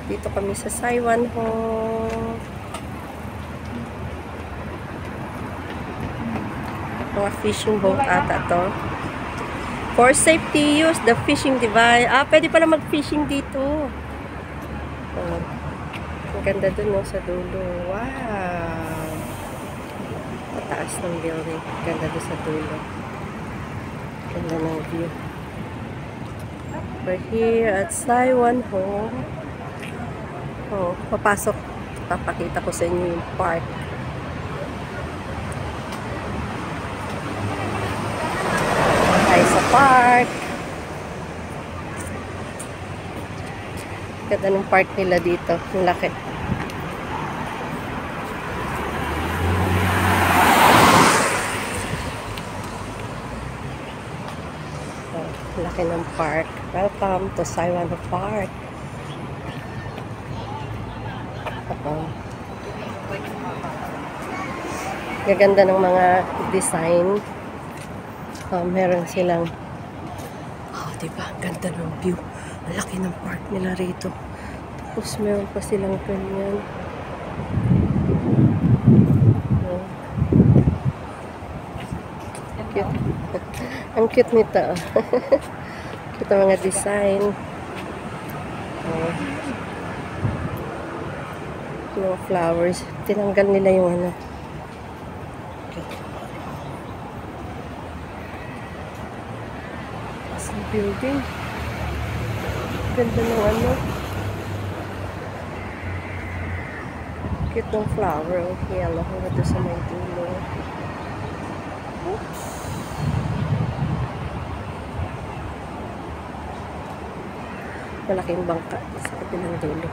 Dito kami sa Saiwan Ho. Mga fishing boat ata to. For safety use, the fishing device. Pwede pala mag-fishing dito. Oh. Ang ganda dun, no, sa dulo. Wow! Pataas ng building. Ganda dun sa dulo. Ganda ng view. We're here at Saiwan Ho. Oh, papasok. Papakita ko sa inyo yung park. Ay, sa park. Ganda ng park nila dito. Ang laki. Oh, laki ng park. Welcome to Saiwan Ho Park. Gaganda ng mga design. Meron silang diba? Ganda ng view. Ang laki ng park nila rito. Tapos meron pa silang ganyan. Cute. Ang cute nito. Cute ang mga design. Yung flowers. Tinanggal nila yung ano. Sa building. Ganda ng ano. Cute ng flower. Yellow. Ito sa may dulo. Oops. Malaking bangka sa kabilang dulo.